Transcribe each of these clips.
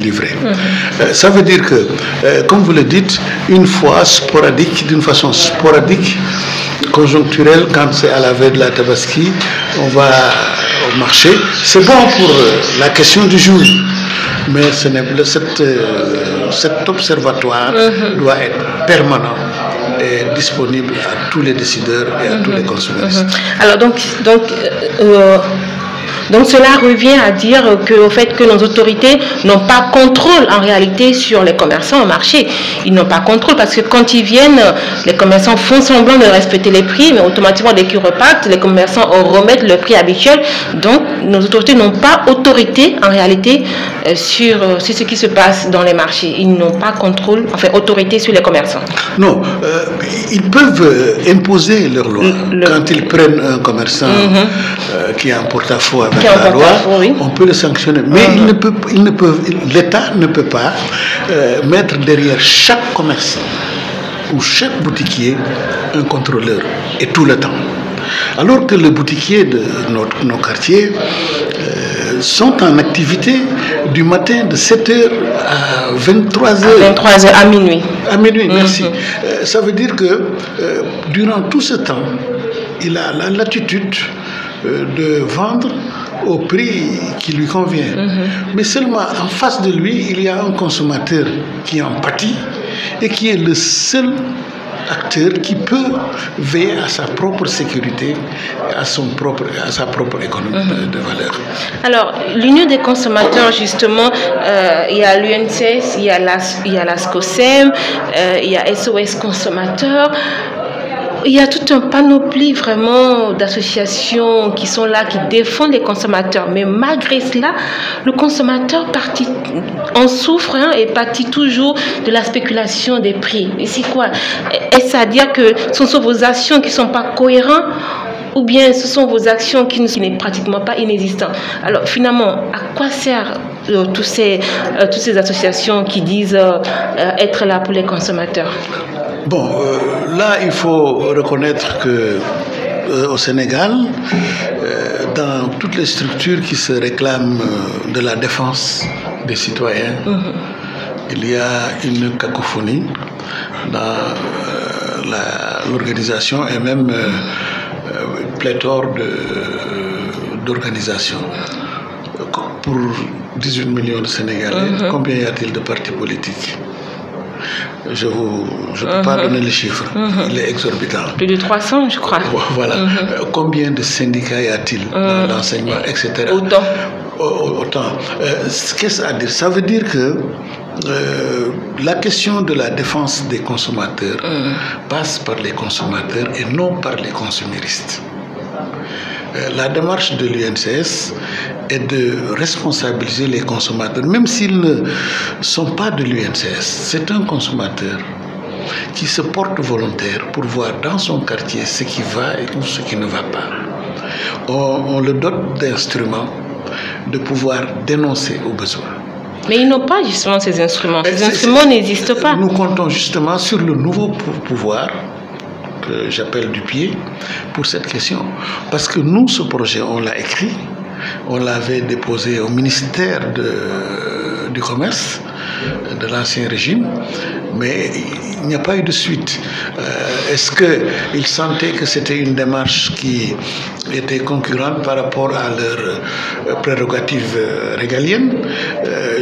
livré. Ça veut dire que, comme vous le dites, une fois sporadique, d'une façon sporadique, conjoncturelle, quand c'est à la veille de la Tabaski, on va au marché. C'est bon pour la question du jour, mais cet observatoire doit être permanent et disponible à tous les décideurs et à tous les consommateurs. Alors donc cela revient à dire au fait que nos autorités n'ont pas contrôle en réalité sur les commerçants au marché. Ils n'ont pas contrôle parce que quand ils viennent, les commerçants font semblant de respecter les prix, mais automatiquement dès qu'ils repartent, les commerçants remettent le prix habituel. Donc nos autorités n'ont pas autorité en réalité sur ce qui se passe dans les marchés. Ils n'ont pas contrôle, enfin autorité sur les commerçants. Non, ils peuvent imposer leur loi. Quand ils prennent un commerçant qui a un porte-à-faux avec la loi, on peut le sanctionner. Mais l'État ne peut pas mettre derrière chaque commerçant ou chaque boutiquier un contrôleur et tout le temps. Alors que les boutiquiers de nos quartiers sont en activité du matin de 7h à 23h. À 23h, à minuit. À minuit, merci. Ça veut dire que durant tout ce temps, il a la latitude de vendre au prix qui lui convient. Mais seulement en face de lui, il y a un consommateur qui en pâtit et qui est le seul acteur qui peut veiller à sa propre sécurité, à sa propre économie de valeur. Alors, l'Union des consommateurs, justement, il y a l'UNCS, il y a la SCOSEM, il y a SOS Consommateurs. Il y a tout un panoplie vraiment d'associations qui sont là, qui défendent les consommateurs. Mais malgré cela, le consommateur en souffre et pâtit toujours de la spéculation des prix. Et c'est quoi? Est-ce à dire que ce sont vos actions qui ne sont pas cohérentes ou bien ce sont vos actions qui ne sont pratiquement pas inexistantes? Alors finalement, à quoi servent toutes ces associations qui disent être là pour les consommateurs? Bon, là, il faut reconnaître que au Sénégal, dans toutes les structures qui se réclament de la défense des citoyens, il y a une cacophonie dans l'organisation et même pléthore d'organisations. Pour 18 millions de Sénégalais, combien y a-t-il de partis politiques? Je ne peux pas donner les chiffres, il est exorbitant. Plus de 300, je crois. Voilà. Combien de syndicats y a-t-il dans l'enseignement, etc. Autant. Qu'est-ce à dire? Ça veut dire que la question de la défense des consommateurs passe par les consommateurs et non par les consuméristes. La démarche de l'UNCS est de responsabiliser les consommateurs, même s'ils ne sont pas de l'UNCS. C'est un consommateur qui se porte volontaire pour voir dans son quartier ce qui va ou ce qui ne va pas. On le dote d'instruments de pouvoir dénoncer au besoin. Mais ils n'ont pas justement ces instruments. Ces instruments n'existent pas. Nous comptons justement sur le nouveau pouvoir que j'appelle du pied pour cette question. Parce que nous, ce projet, on l'a écrit, on l'avait déposé au ministère du Commerce de l'ancien régime, mais il n'y a pas eu de suite. Est-ce qu'ils sentaient que c'était une démarche qui était concurrente par rapport à leurs prérogatives régaliennes?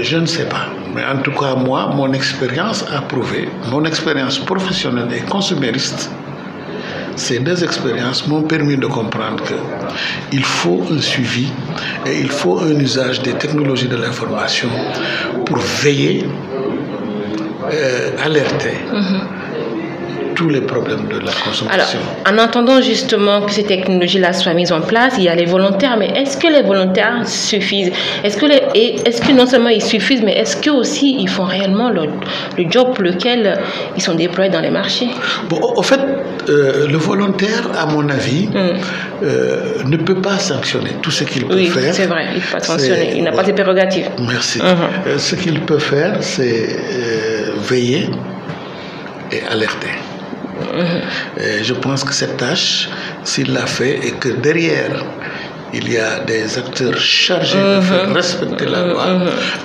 Je ne sais pas. Mais en tout cas, moi, mon expérience a prouvé, mon expérience professionnelle et consumériste, ces deux expériences m'ont permis de comprendre qu'il faut un suivi et il faut un usage des technologies de l'information pour veiller, alerter tous les problèmes de la consommation. Alors, en attendant justement que ces technologies-là soient mises en place, il y a les volontaires, mais est-ce que les volontaires suffisent? Est-ce que non seulement ils suffisent, mais est-ce que aussi ils font réellement le job pour lequel ils sont déployés dans les marchés? Bon, au fait, le volontaire, à mon avis, ne peut pas sanctionner tout ce qu'il peut faire. Oui, c'est vrai, il ne peut pas sanctionner, il n'a pas de prérogatives. Merci. Ce qu'il peut faire, c'est veiller et alerter. Et je pense que cette tâche, s'il l'a fait et que derrière, il y a des acteurs chargés de faire respecter la loi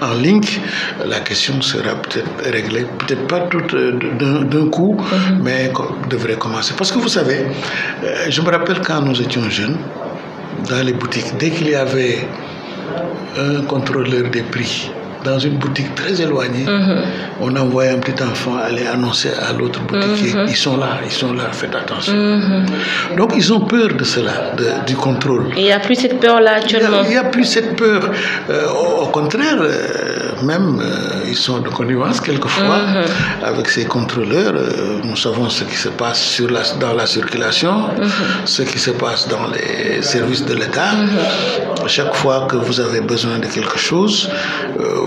en ligne, la question sera peut-être réglée, peut-être pas toute d'un coup, mais devrait commencer. Parce que vous savez, je me rappelle quand nous étions jeunes, dans les boutiques, dès qu'il y avait un contrôleur des prix dans une boutique très éloignée, on envoyait un petit enfant aller annoncer à l'autre boutiquier, ils sont là, faites attention. Donc ils ont peur de cela, du contrôle. Et il n'y a plus cette peur-là actuellement. Il n'y a plus cette peur. Au contraire, même ils sont de connivence quelquefois avec ces contrôleurs. Nous savons ce qui se passe dans la circulation, ce qui se passe dans les services de l'État. Chaque fois que vous avez besoin de quelque chose,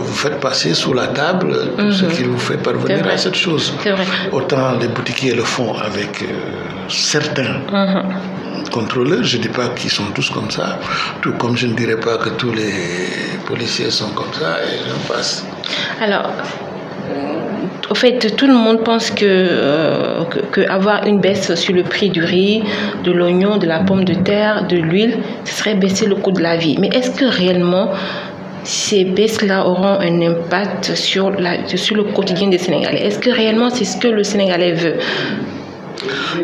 vous faites passer sous la table tout ce qui vous fait parvenir à cette chose. Autant les boutiquiers le font avec certains contrôleurs, je ne dis pas qu'ils sont tous comme ça, tout comme je ne dirais pas que tous les policiers sont comme ça, et j'en passe. Alors, au fait, tout le monde pense que avoir une baisse sur le prix du riz, de l'oignon, de la pomme de terre, de l'huile, ce serait baisser le coût de la vie. Mais est-ce que réellement ces baisses-là auront un impact sur le quotidien des Sénégalais? Est-ce que réellement c'est ce que le Sénégalais veut?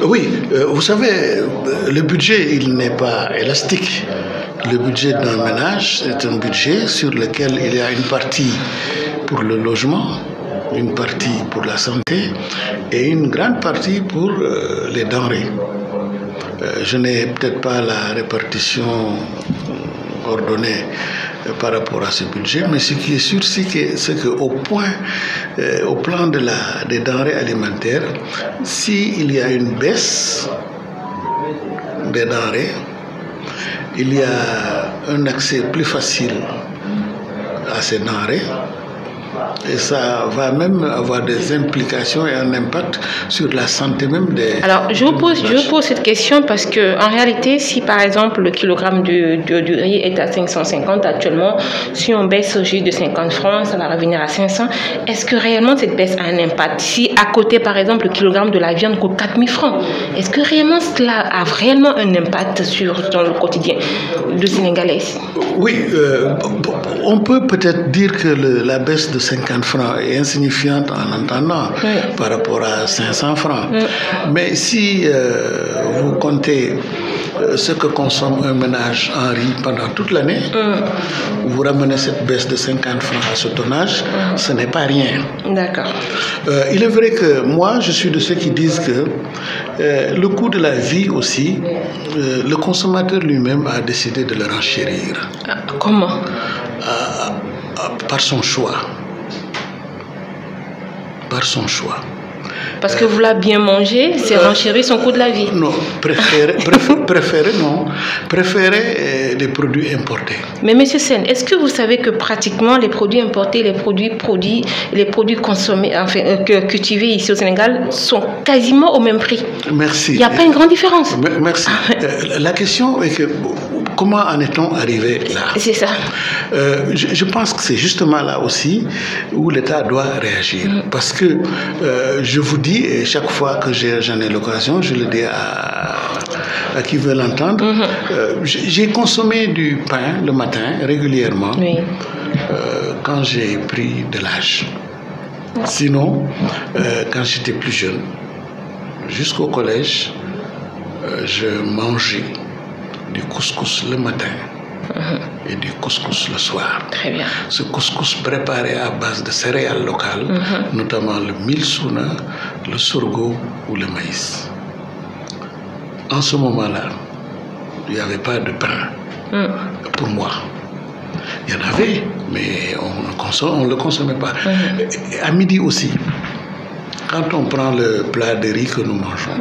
Oui, vous savez, le budget, il n'est pas élastique. Le budget d'un ménage, c'est un budget sur lequel il y a une partie pour le logement, une partie pour la santé et une grande partie pour les denrées. Je n'ai peut-être pas la répartition ordonnée par rapport à ce budget, mais ce qui est sûr, c'est qu'au plan des denrées alimentaires, s'il y a une baisse des denrées, il y a un accès plus facile à ces denrées. Et ça va même avoir des implications et un impact sur la santé même des... Alors, je vous pose cette question parce que en réalité, si par exemple le kilogramme du riz est à 550 actuellement, si on baisse au juste de 50 francs, ça va revenir à 500. Est-ce que réellement cette baisse a un impact? Si à côté, par exemple, le kilogramme de la viande coûte 4000 francs, est-ce que réellement cela a réellement un impact dans le quotidien du Sénégalais? Oui, on peut peut-être dire que la baisse de 50 francs est insignifiante en entendant par rapport à 500 francs. Mais si vous comptez ce que consomme un ménage en riz pendant toute l'année, vous ramenez cette baisse de 50 francs à ce tonnage, ce n'est pas rien. D'accord. Il est vrai que moi, je suis de ceux qui disent que le coût de la vie aussi, le consommateur lui-même a décidé de le renchérir. Comment? Par son choix. Par son choix. Parce que vous l'avez bien mangé, c'est renchérir son coût de la vie. Non, préférer les produits importés. Mais M. Sen, est-ce que vous savez que pratiquement les produits importés, les produits consommés, enfin cultivés ici au Sénégal sont quasiment au même prix? Merci. Il n'y a pas une grande différence. Merci. La question est que comment en est-on arrivé là? C'est ça. Je pense que c'est justement là aussi où l'État doit réagir. Parce que je vous dis, et chaque fois que j'en ai l'occasion, je le dis à qui veut l'entendre, j'ai consommé du pain le matin régulièrement quand j'ai pris de l'âge. Sinon, quand j'étais plus jeune, jusqu'au collège, je mangeais du couscous le matin et du couscous le soir. Très bien. Ce couscous préparé à base de céréales locales, notamment le mil souna, le sorgho ou le maïs. En ce moment-là, il n'y avait pas de pain pour moi. Il y en avait, mais on ne le consommait pas. À midi aussi, quand on prend le plat de riz que nous mangeons,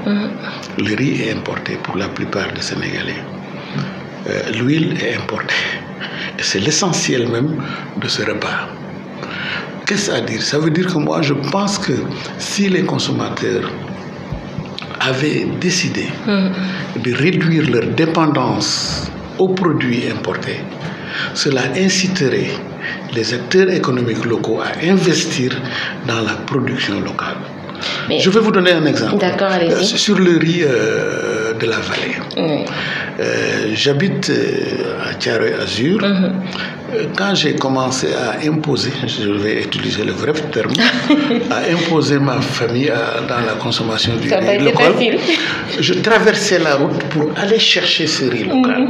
le riz est importé pour la plupart des Sénégalais. L'huile est importée. Et c'est l'essentiel même de ce repas. Qu'est-ce que ça veut dire? Ça veut dire que moi, je pense que si les consommateurs avaient décidé de réduire leur dépendance aux produits importés, cela inciterait les acteurs économiques locaux à investir dans la production locale. Mais... Je vais vous donner un exemple. D'accord, allez-y. Sur le riz de la vallée. J'habite à Thiaroye-Azur. Quand j'ai commencé à imposer, je vais utiliser le vrai terme, à imposer ma famille dans la consommation du riz local, je traversais la route pour aller chercher ce riz local.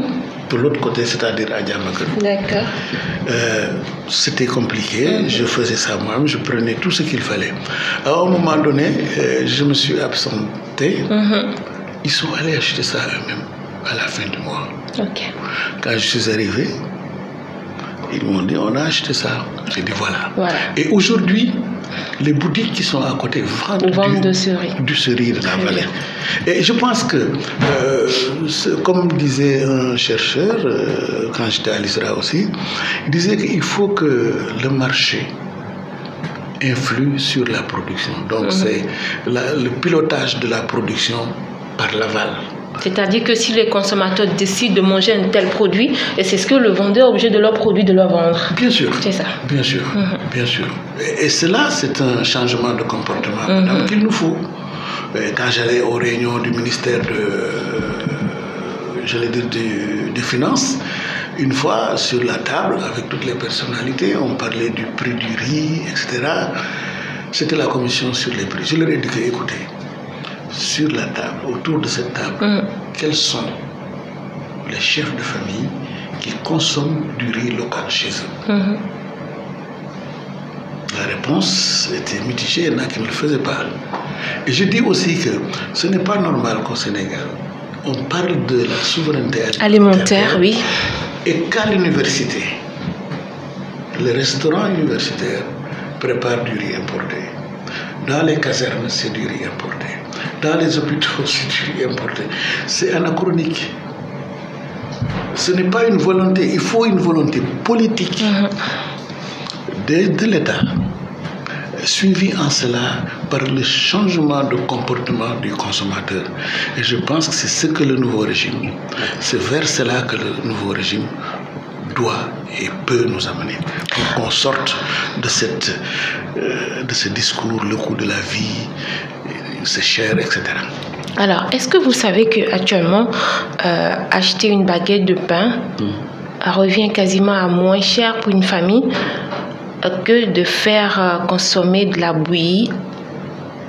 De l'autre côté, c'est-à-dire à Diamaguène. D'accord. C'était compliqué, je faisais ça moi-même, je prenais tout ce qu'il fallait. À un moment donné, je me suis absenté. Ils sont allés acheter ça eux-mêmes à la fin du mois. Okay. Quand je suis arrivé, ils m'ont dit on a acheté ça. J'ai dit voilà. Et aujourd'hui, les boutiques qui sont à côté vendent du ce riz de la vallée. Et je pense que, comme disait un chercheur, quand j'étais à l'ISRA aussi, il disait qu'il faut que le marché influe sur la production. Donc c'est le pilotage de la production par l'aval. C'est-à-dire que si les consommateurs décident de manger un tel produit, et c'est ce que le vendeur est obligé de leur produit de leur vendre. Bien sûr. C'est ça. Bien sûr. Bien sûr. Et cela, c'est un changement de comportement qu'il nous faut. Quand j'allais aux réunions du ministère des Finances, une fois sur la table, avec toutes les personnalités, on parlait du prix du riz, etc. C'était la commission sur les prix. Je leur ai dit que, écoutez, sur la table, autour de cette table, quels sont les chefs de famille qui consomment du riz local chez eux? La réponse était mitigée, il y en a qui ne le faisaient pas. Et je dis aussi que ce n'est pas normal qu'au Sénégal, on parle de la souveraineté alimentaire, oui. Et qu'à l'université, les restaurants universitaires préparent du riz importé. Dans les casernes, c'est du riz importé. Dans les hôpitaux, c'est du riz importé. C'est anachronique. Ce n'est pas une volonté, il faut une volonté politique de l'État, suivie en cela par le changement de comportement du consommateur. Et je pense que c'est ce que le nouveau régime, c'est vers cela que le nouveau régime doit et peut nous amener pour qu'on sorte de ce discours, le coût de la vie, c'est cher, etc. Alors, est-ce que vous savez qu'actuellement, acheter une baguette de pain revient quasiment à moins cher pour une famille que de faire consommer de la bouillie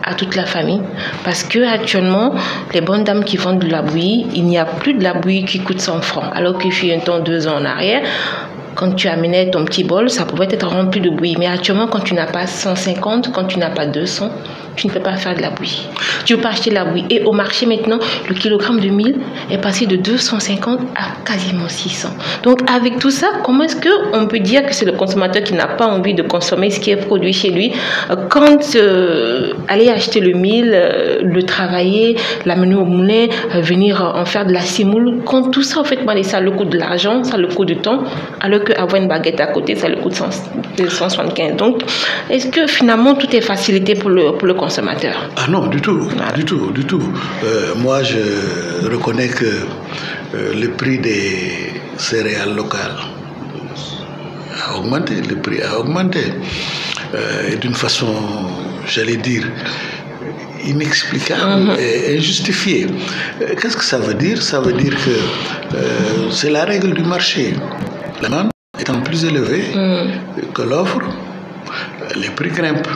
à toute la famille? Parce que actuellement, les bonnes dames qui vendent de la bouillie, il n'y a plus de la bouillie qui coûte 100 francs. Alors qu'il fut un temps, 2 ans en arrière, quand tu amenais ton petit bol, ça pouvait être rempli de bouillie. Mais actuellement, quand tu n'as pas 150, quand tu n'as pas 200, tu ne peux pas faire de la bouillie. Tu ne peux pas acheter de la bouillie. Et au marché maintenant, le kilogramme de 1000 est passé de 250 à quasiment 600. Donc avec tout ça, comment est-ce qu'on peut dire que c'est le consommateur qui n'a pas envie de consommer ce qui est produit chez lui? Quand aller acheter le 1000, le travailler, l'amener au moulin, venir en faire de la semoule, quand tout ça, en fait, ça le coûte de l'argent, ça le coûte du temps, alors qu'avoir une baguette à côté, ça le coûte 175. Donc, est-ce que finalement tout est facilité pour le consommateur? Ah non, du tout, voilà. du tout. Moi, je reconnais que le prix des céréales locales a augmenté, le prix a augmenté d'une façon, j'allais dire, inexplicable et injustifiée. Qu'est-ce que ça veut dire? Ça veut dire que c'est la règle du marché. La demande étant plus élevée que l'offre, les prix grimpent.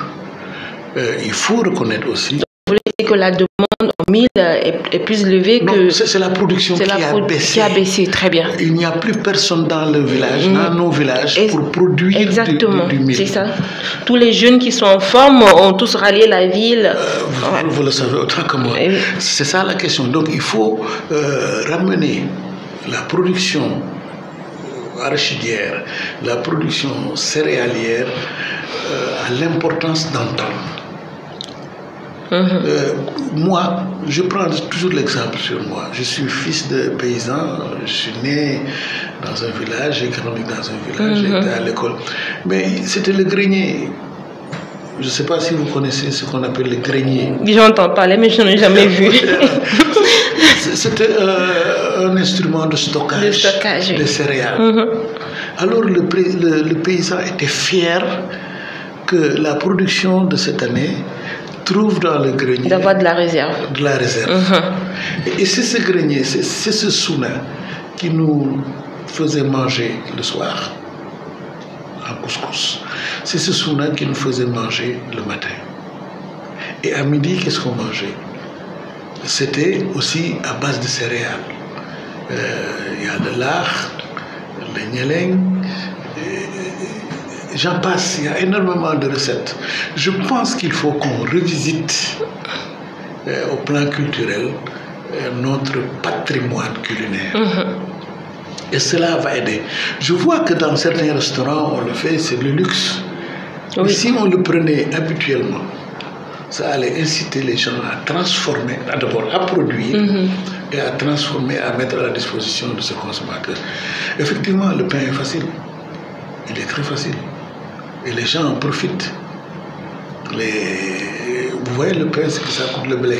Il faut reconnaître aussi. Vous voulez dire que la demande en 1000 est plus élevée que... Non, c'est la production qui a baissé. Très bien. Il n'y a plus personne dans le village, dans nos villages, pour produire du 1000. C'est ça. Tous les jeunes qui sont en forme ont tous rallié la ville. Vous le savez autant que moi. C'est ça la question. Donc il faut ramener la production arachidière, la production céréalière à l'importance d'antan. Moi, je prends toujours l'exemple sur moi. Je suis fils de paysan, je suis né dans un village, j'ai grandi dans un village, j'étais à l'école. Mais c'était le grenier. Je ne sais pas si vous connaissez ce qu'on appelle le grenier. J'entends parler, mais je n'en ai jamais vu. C'était un instrument de stockage de céréales. Alors le paysan était fier que la production de cette année trouve dans le grenier d'avoir de la réserve. De la réserve. Et c'est ce grenier, c'est ce souna qui nous faisait manger le soir en couscous. C'est ce souna qui nous faisait manger le matin. Et à midi, qu'est-ce qu'on mangeait? C'était aussi à base de céréales. Il y a de l'art, le nyeleng, j'en passe, il y a énormément de recettes. Je pense qu'il faut qu'on revisite au plan culturel notre patrimoine culinaire. Et cela va aider. Je vois que dans certains restaurants, on le fait, c'est le luxe. Oui. Mais si on le prenait habituellement, ça allait inciter les gens à transformer, d'abord à produire et à transformer, à mettre à la disposition de ce consommateur. Effectivement, le pain est facile. Il est très facile. Et les gens en profitent. Vous voyez le pain, ce que ça coûte le blé.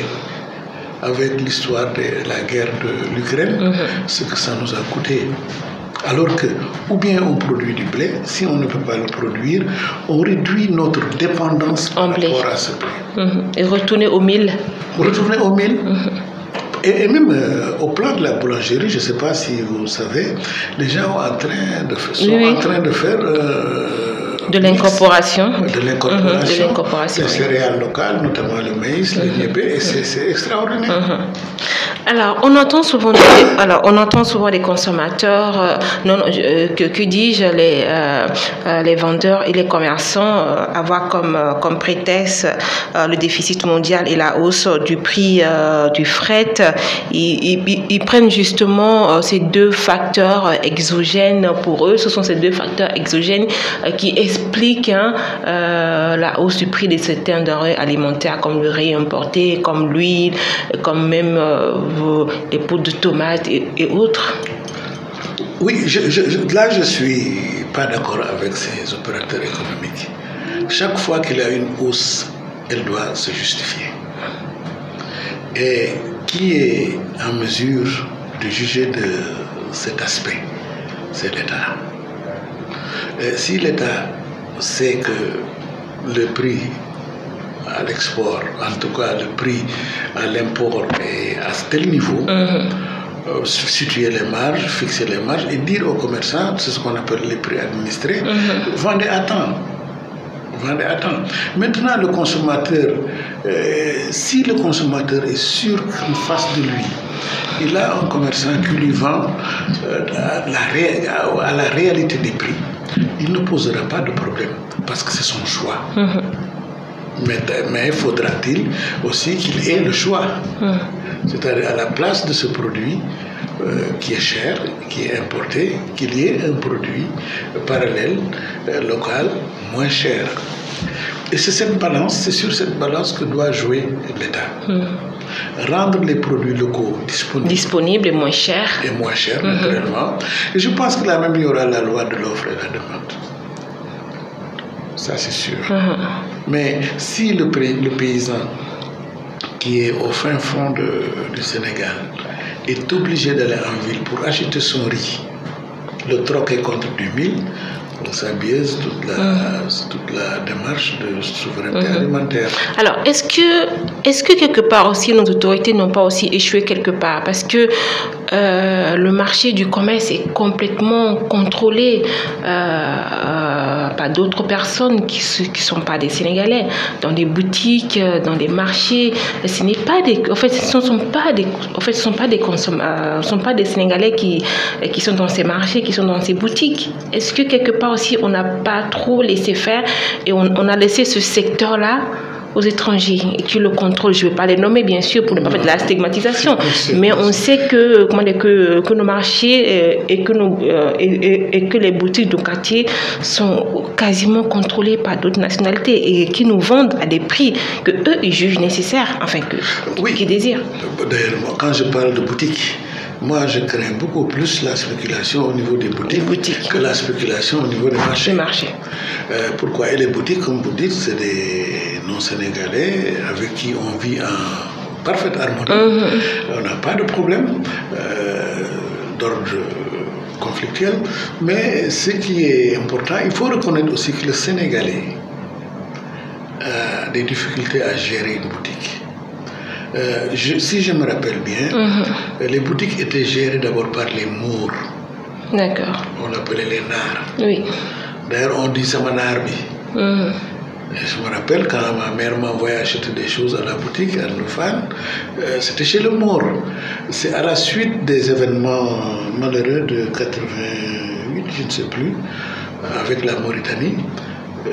Avec l'histoire de la guerre de l'Ukraine, ce que ça nous a coûté. Alors que, ou bien on produit du blé, si on ne peut pas le produire, on réduit notre dépendance par rapport à ce blé. Et retourner au mil. Retourner au mil. Et même au plan de la boulangerie, je ne sais pas si vous savez, les gens sont en train de faire de l'incorporation. De l'incorporation. Les céréales locales, notamment le maïs, le niébé, et c'est extraordinaire. Alors, on entend souvent des consommateurs, que dis-je, les vendeurs et les commerçants avoir comme prétexte le déficit mondial et la hausse du prix du fret. Ils prennent justement ces deux facteurs exogènes pour eux. Ce sont ces deux facteurs exogènes qui expliquent la hausse du prix de certains denrées alimentaires comme le riz importé, comme l'huile, comme même les pots de tomates et autres. Oui, là je ne suis pas d'accord avec ces opérateurs économiques. Chaque fois qu'il y a une hausse, elle doit se justifier. Et qui est en mesure de juger de cet aspect? C'est l'État. Si l'État sait que le prix à l'export, en tout cas le prix à l'import est à tel niveau, situer les marges, fixer les marges et dire aux commerçants, c'est ce qu'on appelle les prix administrés, vendez à temps. Vendez à temps. Maintenant, le consommateur, si le consommateur est sûr qu'en face de lui, il a un commerçant qui lui vend à la réalité des prix, il ne posera pas de problème parce que c'est son choix. Mais faudra-t-il aussi qu'il ait le choix. C'est-à-dire à la place de ce produit qui est cher, qui est importé, qu'il y ait un produit parallèle, local, moins cher. Et c'est cette balance, c'est sur cette balance que doit jouer l'État. Rendre les produits locaux disponibles et moins chers. Et moins chers, naturellement. Et je pense que là même, il y aura la loi de l'offre et la demande. Ça, c'est sûr. Mais si le paysan qui est au fin fond du Sénégal est obligé d'aller en ville pour acheter son riz, le troquer contre du mil, ça biaise toute la démarche de souveraineté alimentaire. Alors, est-ce que quelque part aussi nos autorités n'ont pas aussi échoué quelque part? Parce que le marché du commerce est complètement contrôlé par d'autres personnes qui ne sont pas des Sénégalais, dans des boutiques, dans des marchés. Ce n'est pas ce ne sont pas des Sénégalais qui sont dans ces marchés, qui sont dans ces boutiques. Est-ce que quelque part aussi on n'a pas trop laissé faire et on a laissé ce secteur-là aux étrangers et qui le contrôlent? Je ne vais pas les nommer bien sûr pour ne pas faire de la stigmatisation, mais on sait que nos marchés et que les boutiques de quartier sont quasiment contrôlées par d'autres nationalités et qui nous vendent à des prix que eux ils jugent nécessaires, qu'ils désirent. D'ailleurs, quand je parle de boutiques, moi, je crains beaucoup plus la spéculation au niveau des boutiques que la spéculation au niveau des marchés. Pourquoi? Et les boutiques, comme vous dites, c'est des non-sénégalais avec qui on vit en parfaite harmonie. On n'a pas de problème d'ordre conflictuel. Mais ce qui est important, il faut reconnaître aussi que le Sénégalais des difficultés à gérer une boutique. Si je me rappelle bien, les boutiques étaient gérées d'abord par les Mours. D'accord. On appelait les Nars. Oui. D'ailleurs, on dit Samanarbi. Et je me rappelle quand ma mère m'envoyait acheter des choses à la boutique, à Ndoufane, c'était chez le Mour. C'est à la suite des événements malheureux de 88, je ne sais plus, avec la Mauritanie,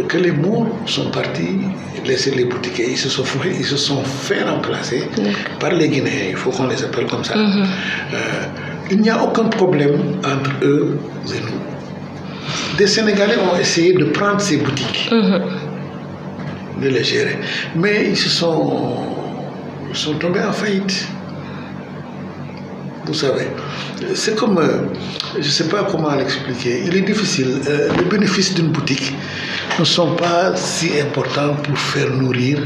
que les Mours sont partis laisser les boutiques et ils se sont fait remplacer par les Guinéens. Il faut qu'on les appelle comme ça. Il n'y a aucun problème entre eux et nous. Des Sénégalais ont essayé de prendre ces boutiques, de les gérer, mais ils sont tombés en faillite. Vous savez, c'est comme, je ne sais pas comment l'expliquer, il est difficile. Les bénéfices d'une boutique ne sont pas si importants pour faire nourrir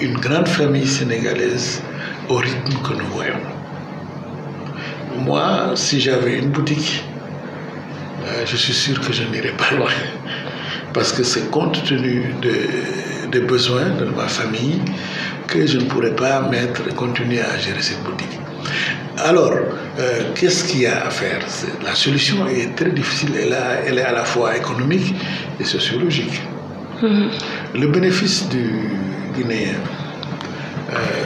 une grande famille sénégalaise au rythme que nous voyons. Moi, si j'avais une boutique, je suis sûr que je n'irais pas loin. Parce que c'est compte tenu des besoins de ma famille que je ne pourrais pas continuer à gérer cette boutique. Alors, qu'est-ce qu'il y a à faire? La solution est très difficile. Elle est à la fois économique et sociologique. Le bénéfice du Guinéen,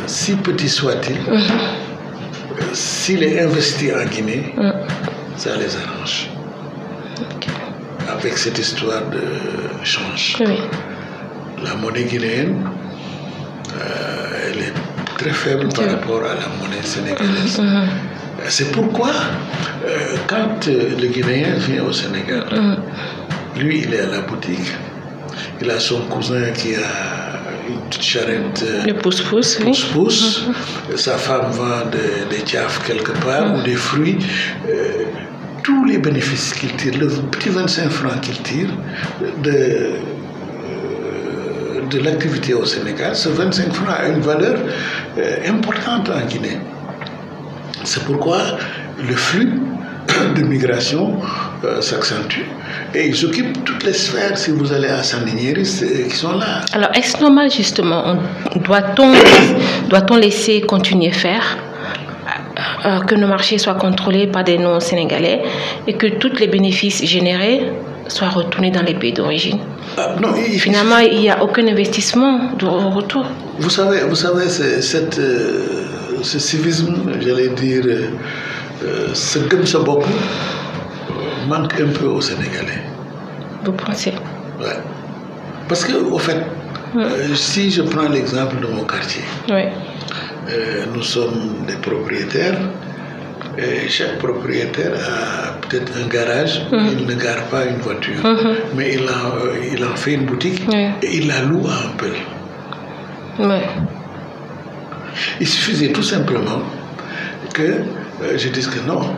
si petit soit-il, s'il est investi en Guinée, ça les arrange. Avec cette histoire de change. La monnaie guinéenne, elle est très faible par rapport à la monnaie sénégalaise. C'est pourquoi, quand le Guinéen vient au Sénégal, lui, il est à la boutique, il a son cousin qui a une petite charrette. Le pousse-pousse, pousse-pousse. Sa femme vend des tiafs quelque part ou des fruits. Tous les bénéfices qu'il tire, le petit 25 francs qu'il tire de l'activité au Sénégal, ce 25 francs a une valeur importante en Guinée. C'est pourquoi le flux de migration s'accentue et ils occupent toutes les sphères. Si vous allez à Sandiniéry, qui sont là. Alors, est-ce normal justement, doit-on laisser continuer faire que nos marchés soient contrôlés par des non-sénégalais et que tous les bénéfices générés soient retournés dans les pays d'origine? Non, finalement, il n'y a aucun investissement de retour. Vous savez, ce civisme, j'allais dire, ce beaucoup manque un peu aux Sénégalais. Vous pensez? Ouais. Parce que, au fait, si je prends l'exemple de mon quartier, nous sommes des propriétaires et chaque propriétaire a peut-être un garage, il ne gare pas une voiture, mais il en fait une boutique et il la loue à un peu. Il suffisait tout simplement que je dise que non,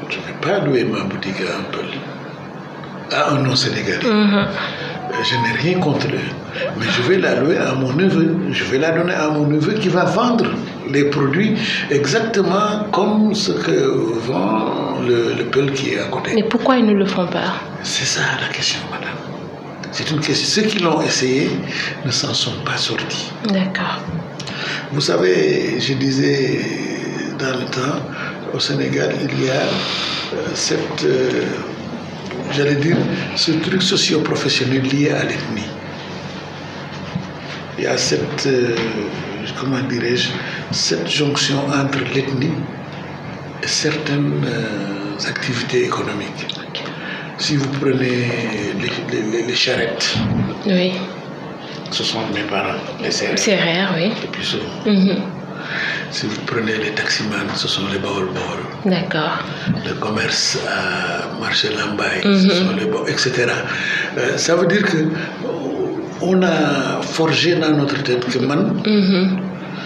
je ne vais pas louer ma boutique à un peu, à un non-sénégalais. Je n'ai rien contre eux, mais je vais la louer à mon neveu. Je vais la donner à mon neveu qui va vendre les produits exactement comme ce que vend le Peul qui est à côté. Mais pourquoi ils ne le font pas? C'est ça la question, madame. C'est une question. Ceux qui l'ont essayé ne s'en sont pas sortis. D'accord. Vous savez, je disais dans le temps, au Sénégal, il y a cette... j'allais dire, ce truc socio-professionnel lié à l'ethnie. Il y a cette, comment dirais-je, cette jonction entre l'ethnie et certaines activités économiques. Si vous prenez les charrettes, ce sont mes parents, les serrères. Serrères, oui. Le plus souvent. Si vous prenez les taximans, ce sont les baol-baol. D'accord. Le commerce à marché Lambaye, ce sont les baol, etc. Ça veut dire que on a forgé dans notre tête que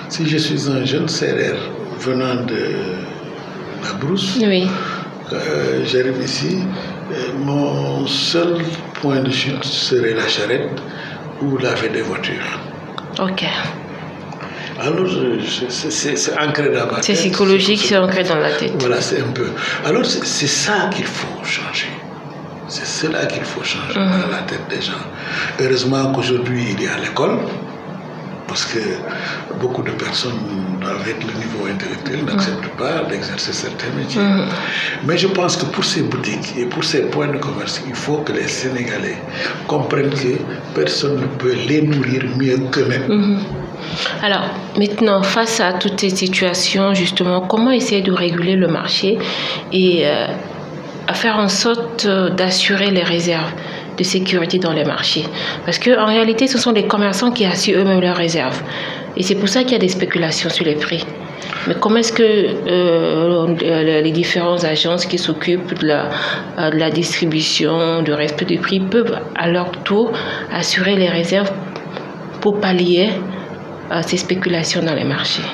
si je suis un jeune serrère venant de la brousse, j'arrive ici, mon seul point de chute serait la charrette ou laver des voitures. Ok. Alors, c'est ancré dans ma tête. C'est psychologique, c'est ancré dans la tête. Voilà, c'est un peu. Alors, c'est ça qu'il faut changer. C'est cela qu'il faut changer dans la tête des gens. Heureusement qu'aujourd'hui, il y a l'école, parce que beaucoup de personnes avec le niveau intellectuel n'acceptent pas d'exercer certains métiers. Mais je pense que pour ces boutiques et pour ces points de commerce, il faut que les Sénégalais comprennent que personne ne peut les nourrir mieux qu'eux-mêmes. Alors, maintenant, face à toutes ces situations, justement, comment essayer de réguler le marché et à faire en sorte d'assurer les réserves de sécurité dans les marchés? Parce qu'en réalité, ce sont les commerçants qui assurent eux-mêmes leurs réserves. Et c'est pour ça qu'il y a des spéculations sur les prix. Mais comment est-ce que les différentes agences qui s'occupent de la distribution, du respect du prix, peuvent à leur tour assurer les réserves pour pallier ces spéculations dans les marchés?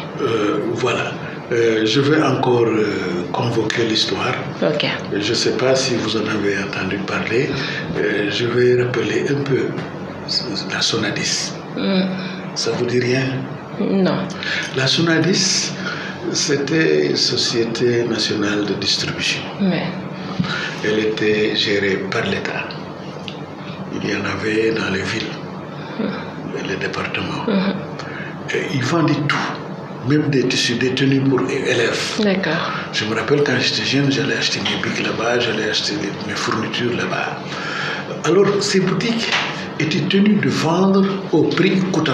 Voilà. Je vais encore convoquer l'histoire. Ok. Je ne sais pas si vous en avez entendu parler. Je vais rappeler un peu la Sonadis. Ça vous dit rien? Non. La Sonadis, c'était une société nationale de distribution. Ouais. Elle était gérée par l'État. Il y en avait dans les villes, les départements. Et ils vendaient tout, même des tissus, des tenues pour élèves. D'accord. Je me rappelle quand j'étais jeune, j'allais acheter mes bics là-bas, j'allais acheter mes fournitures là-bas. Alors, ces boutiques étaient tenues de vendre au prix coûtant,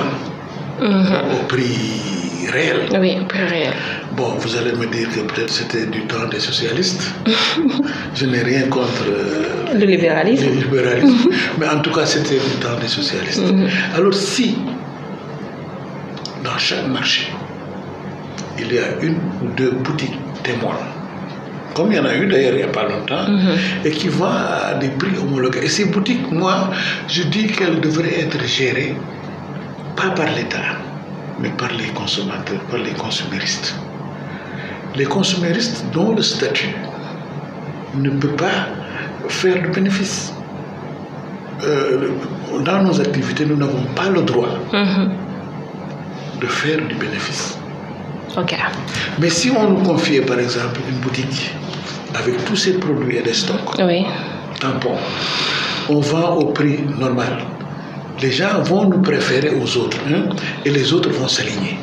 au prix réel. Oui, au prix réel. Bon, vous allez me dire que peut-être c'était du temps des socialistes. Je n'ai rien contre le libéralisme. Mais en tout cas, c'était du temps des socialistes. Alors, si dans chaque marché, il y a une ou deux boutiques témoins, comme il y en a eu d'ailleurs il n'y a pas longtemps, et qui vendent à des prix homologués. Et ces boutiques, moi, je dis qu'elles devraient être gérées, pas par l'État, mais par les consommateurs, par les consuméristes. Les consuméristes dont le statut ne peut pas faire de bénéfice. Dans nos activités, nous n'avons pas le droit de faire du bénéfice. Ok. Mais si on nous confiait par exemple une boutique avec tous ces produits et des stocks, tampons, on vend au prix normal. Les gens vont nous préférer aux autres, et les autres vont s'aligner.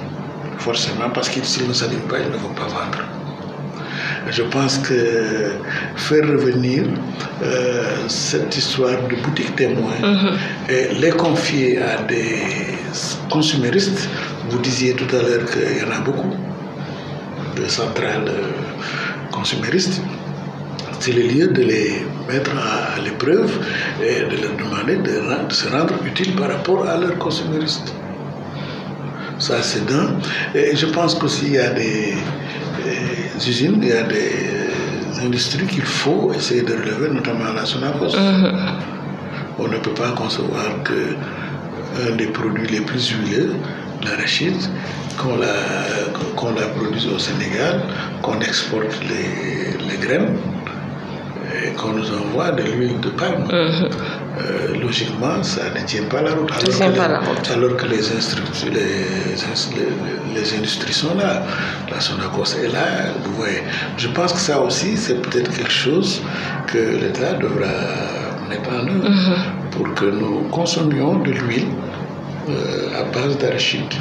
Forcément, parce que s'ils ne s'alignent pas, ils ne vont pas vendre. Je pense que faire revenir cette histoire de boutique témoin et les confier à des consuméristes, vous disiez tout à l'heure qu'il y en a beaucoup de centrales consuméristes, c'est le lieu de les mettre à l'épreuve et de leur demander de se rendre utiles par rapport à leurs consuméristes. Ça, c'est d'un. Et je pense qu'aussi il y a des usines, il y a des industries qu'il faut essayer de relever, notamment la Sonacos. On ne peut pas concevoir qu'un des produits les plus huileux, l'arachide, qu'on la produise au Sénégal, qu'on exporte les graines et qu'on nous envoie de l'huile de palme. Logiquement, ça ne tient pas la route. Alors que les industries sont là. La Sonacos est là. Vous voyez. Je pense que ça aussi, c'est peut-être quelque chose que l'État devra mettre en œuvre pour que nous consommions de l'huile à base d'arachide,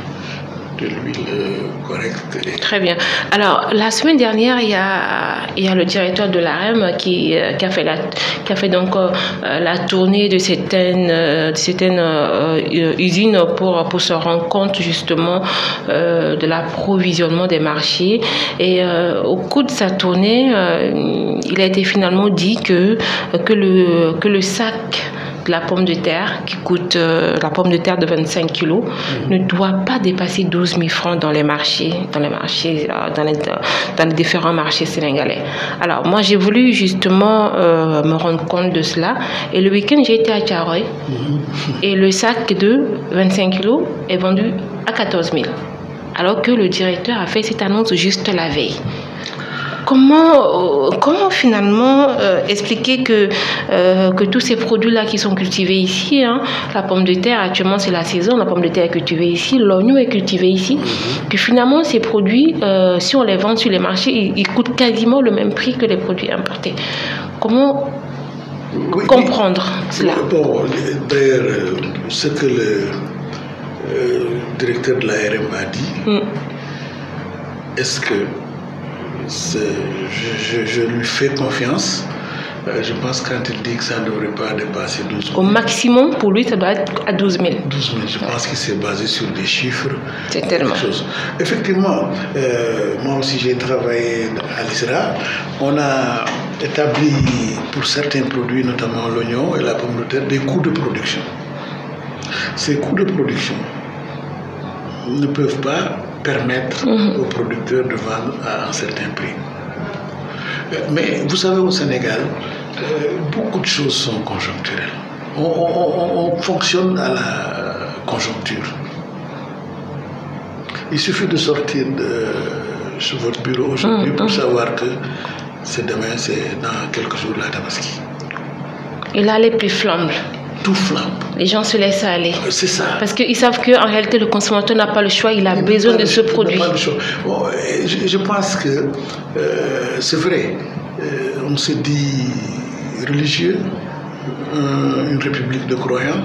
de l'huile correcte. Très bien. Alors, la semaine dernière, il y a le directeur de l'AREM qui a fait donc la tournée de certaines usines pour se rendre compte justement de l'approvisionnement des marchés. Et au cours de sa tournée, il a été finalement dit que le sac de la pomme de terre qui coûte la pomme de terre de 25 kilos ne doit pas dépasser 12 000 francs dans les marchés, dans les différents marchés sénégalais. Alors moi j'ai voulu justement me rendre compte de cela et le week-end j'ai été à Thiaroye et le sac de 25 kilos est vendu à 14 000 alors que le directeur a fait cette annonce juste la veille. Comment finalement expliquer que tous ces produits-là qui sont cultivés ici, la pomme de terre, actuellement c'est la saison, la pomme de terre est cultivée ici, l'oignon est cultivé ici, que finalement ces produits, si on les vend sur les marchés, ils coûtent quasiment le même prix que les produits importés. Comment comprendre cela. Bon, d'ailleurs, ce que le directeur de l'ARM a dit, est-ce que je lui fais confiance? Je pense que quand il dit que ça ne devrait pas dépasser 12 000. Au maximum, pour lui, ça doit être à 12 000. 12 000, je pense qu'il s'est basé sur des chiffres. C'est tellement. Effectivement, moi aussi j'ai travaillé à l'ISRA. On a établi pour certains produits, notamment l'oignon et la pomme de terre, des coûts de production. Ces coûts de production ne peuvent pas permettre aux producteurs de vendre à un certain prix. Mais vous savez, au Sénégal, beaucoup de choses sont conjoncturelles. On fonctionne à la conjoncture. Il suffit de sortir de votre bureau aujourd'hui pour savoir que c'est demain, c'est dans quelques jours la Tabaski. Et là, les prix flambent. Tout flambe. Les gens se laissent aller. C'est ça. Parce qu'ils savent qu'en réalité, le consommateur n'a pas le choix, il a besoin de ce produit. Bon, je pense que c'est vrai. On se dit religieux, une république de croyants.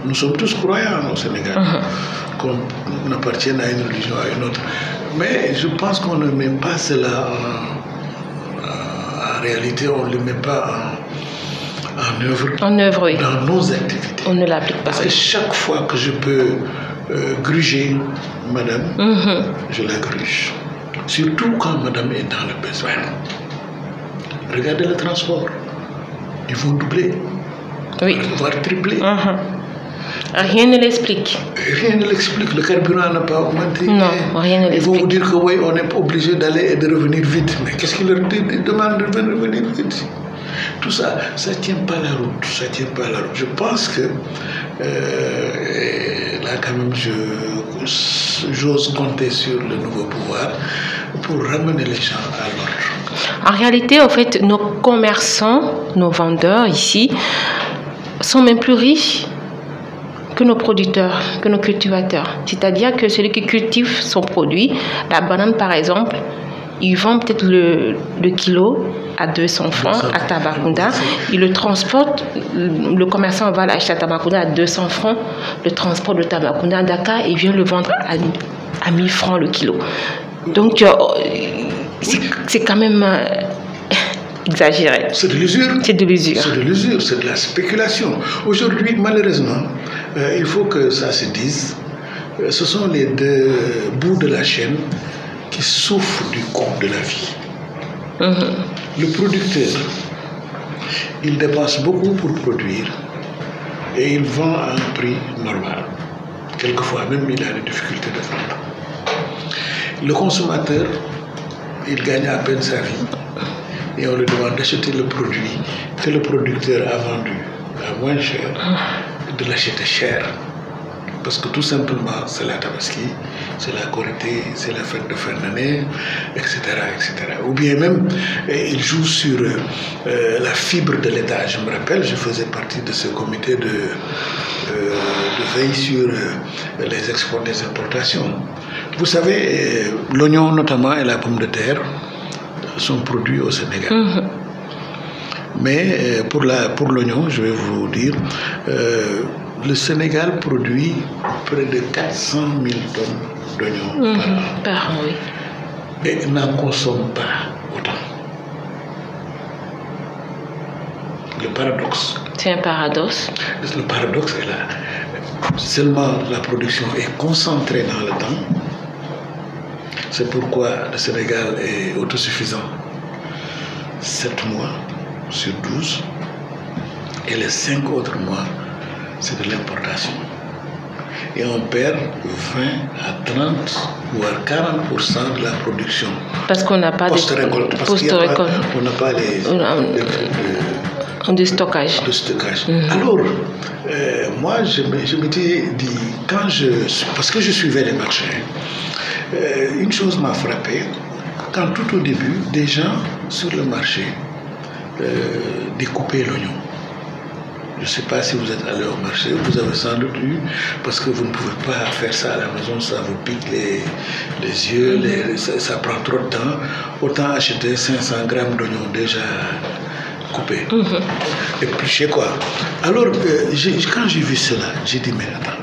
Nous sommes tous croyants au Sénégal, qu'on appartienne à une religion, à une autre. Mais je pense qu'on ne met pas cela en réalité, on ne le met pas en œuvre, oui. Dans nos activités. On ne l'applique pas. Parce que chaque fois que je peux gruger madame, je la gruge. Surtout quand madame est dans le besoin. Regardez le transport. Ils vont doubler, voire tripler. Rien ne l'explique. Rien ne l'explique. Le carburant n'a pas augmenté. Non, rien ne l'explique. Ils vont vous dire que oui, on est obligé d'aller et de revenir vite. Mais qu'est-ce qu'ils leur demandent de revenir vite? Tout ça, ça ne tient pas la route. Ça tient pas la route. Je pense que là, quand même, j'ose compter sur le nouveau pouvoir pour ramener les gens à l'ordre. En réalité, en fait, nos commerçants, nos vendeurs ici, sont même plus riches que nos producteurs, que nos cultivateurs. C'est-à-dire que celui qui cultive son produit, la banane par exemple, il vend peut-être le kilo à 200 francs à Tambacounda. Il le transporte, le commerçant va l'acheter à Tambacounda à 200 francs, le transport de Tambacounda à Dakar et vient le vendre à 1000 francs le kilo. Donc, c'est quand même exagéré. C'est de l'usure. C'est de l'usure. C'est de l'usure, c'est de la spéculation. Aujourd'hui, malheureusement, il faut que ça se dise, ce sont les deux bouts de la chaîne qui souffrent du coût de la vie. Le producteur, il dépense beaucoup pour produire et il vend à un prix normal. Quelquefois même, il a des difficultés de vendre. Le consommateur, il gagne à peine sa vie et on lui demande d'acheter le produit que le producteur a vendu à moins cher, de l'acheter cher. Parce que tout simplement, c'est la Tabaski, c'est la Korité, c'est la fête de fin d'année, etc., etc. Ou bien même, il joue sur la fibre de l'État. Je me rappelle, je faisais partie de ce comité de veille sur les exports des importations. Vous savez, l'oignon notamment et la pomme de terre sont produits au Sénégal. Mais pour l'oignon, je vais vous dire, le Sénégal produit près de 400 000 tonnes d'oignons par an. Oui. Et n'en consomme pas autant. Le paradoxe. C'est un paradoxe. Le paradoxe est là. Seulement la production est concentrée dans le temps. C'est pourquoi le Sénégal est autosuffisant 7 mois sur 12 et les 5 autres mois, c'est de l'importation. Et on perd 20 à 30 voire 40% de la production. Parce qu'on n'a pas post-récolte. On n'a pas de stockage. Alors, moi, je m'étais dit, parce que je suivais les marchés, une chose m'a frappé, quand tout au début, des gens sur le marché découpaient l'oignon. Je ne sais pas si vous êtes allé au marché, vous avez sans doute eu, parce que vous ne pouvez pas faire ça à la maison, ça vous pique les yeux, ça prend trop de temps. Autant acheter 500 grammes d'oignon déjà coupé, épluché quoi. Alors, quand j'ai vu cela, j'ai dit, mais attends,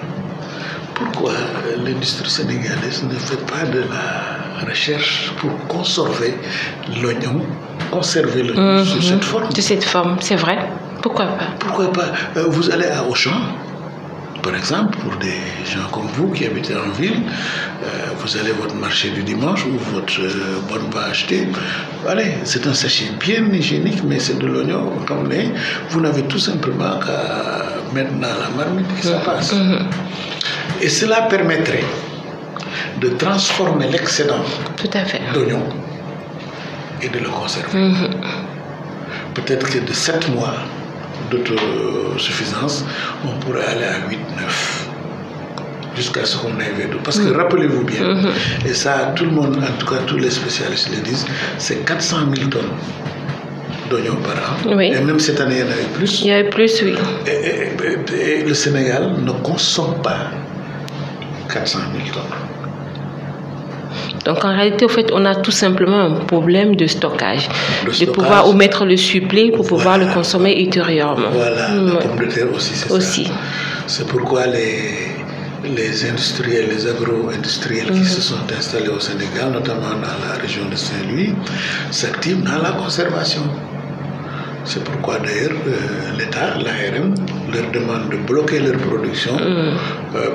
pourquoi l'industrie sénégalaise ne fait pas de la recherche pour conserver l'oignon sous cette forme? De cette forme, c'est vrai. Pourquoi pas? Pourquoi pas? Vous allez à Auchan, par exemple, pour des gens comme vous qui habitez en ville, vous allez à votre marché du dimanche où votre bonne va acheter. Allez, c'est un sachet bien hygiénique, mais c'est de l'oignon ramené. Vous n'avez tout simplement qu'à mettre dans la marmite et ça passe. Et cela permettrait de transformer l'excédent d'oignon et de le conserver. Peut-être que de 7 mois d'autosuffisance, on pourrait aller à 8, 9, jusqu'à ce qu'on ait V2. Parce que rappelez-vous bien, et ça tout le monde, en tout cas tous les spécialistes le disent, c'est 400 000 tonnes d'oignons par an. Oui. Et même cette année, il y en avait plus. Il y avait plus, oui. Et le Sénégal ne consomme pas 400 000 tonnes. Donc en réalité, au fait, on a tout simplement un problème de stockage, de pouvoir omettre le supplément pour pouvoir le consommer ultérieurement. Voilà, la pomme de terre aussi, c'est ça. C'est pourquoi les industriels, les agro-industriels qui se sont installés au Sénégal, notamment dans la région de Saint-Louis, s'activent dans la conservation. C'est pourquoi d'ailleurs l'État, l'ARM, leur demande de bloquer leur production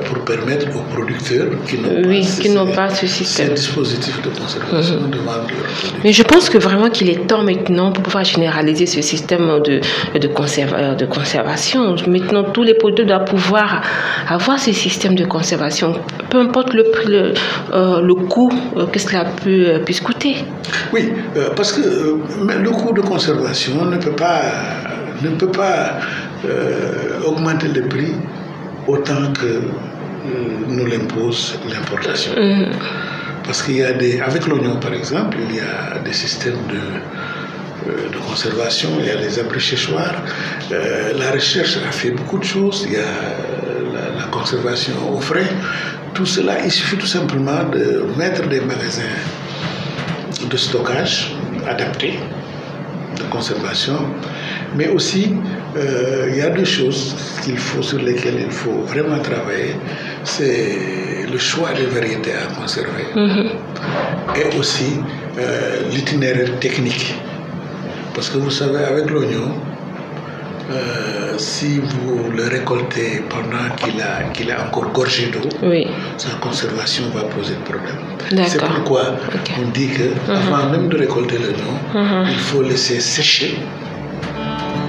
pour permettre aux producteurs qui n'ont pas ce système, ces dispositifs de conservation de vendre leurs produits. Mais je pense que vraiment qu'il est temps maintenant pour pouvoir généraliser ce système de conservation. Maintenant, tous les producteurs doivent pouvoir avoir ce système de conservation, peu importe le coût que cela puisse coûter. Oui, parce que le coût de conservation ne peut pas augmenter le prix autant que nous l'impose l'importation. Parce qu'il y a avec l'oignon par exemple, il y a des systèmes de conservation, il y a les abris séchoirs. La recherche a fait beaucoup de choses. Il y a la conservation au frais. Tout cela, il suffit tout simplement de mettre des magasins de stockage adaptés, de conservation, mais aussi il y a deux choses sur lesquelles il faut vraiment travailler, c'est le choix des variétés à conserver et aussi l'itinéraire technique, parce que vous savez, avec l'oignon, si vous le récoltez pendant qu'il est encore gorgé d'eau, sa conservation va poser problème. C'est pourquoi on dit qu'avant même de récolter l'oignon, il faut laisser sécher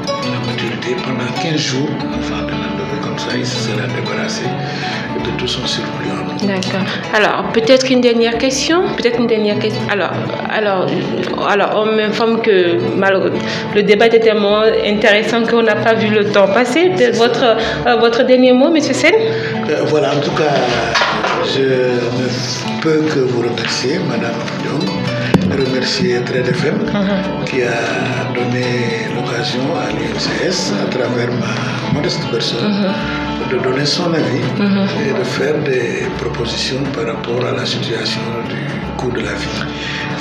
la maturité pendant 15 jours avant de l'enlever, comme ça il se sera débarrassé de tout son surplus en eau. D'accord. Alors, peut-être une dernière question. Alors, on m'informe que le débat était tellement intéressant qu'on n'a pas vu le temps passer. Votre dernier mot, M. Sène? Voilà, en tout cas, je ne peux que vous remercier, Madame Diom, remercier Trade FM qui a donné l'occasion à l'UNCS, à travers ma modeste personne, de donner son avis et de faire des propositions par rapport à la situation du coût de la vie,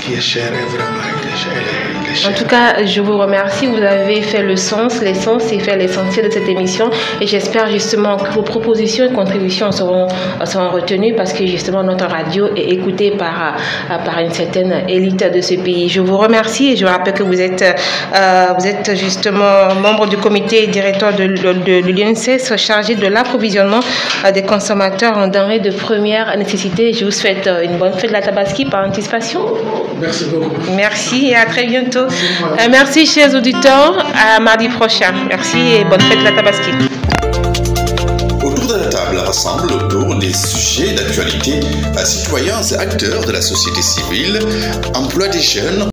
qui est cher et vraiment cher. En tout cas, je vous remercie. Vous avez fait l'essence et fait l'essentiel de cette émission. Et j'espère justement que vos propositions et contributions seront retenues, parce que justement notre radio est écoutée par une certaine élite de ce pays. Je vous remercie et je vous rappelle que vous êtes justement membre du comité directeur de l'UNCS chargé de l'approvisionnement des consommateurs en denrées de première nécessité. Je vous souhaite une bonne fête de la Tabaski par anticipation. Merci beaucoup. Merci et à très bientôt. Merci chers auditeurs, à mardi prochain. Merci et bonne fête de la Tabaski. Autour de la table rassemble autour des sujets d'actualité à citoyens et acteurs de la société civile, emploi des jeunes,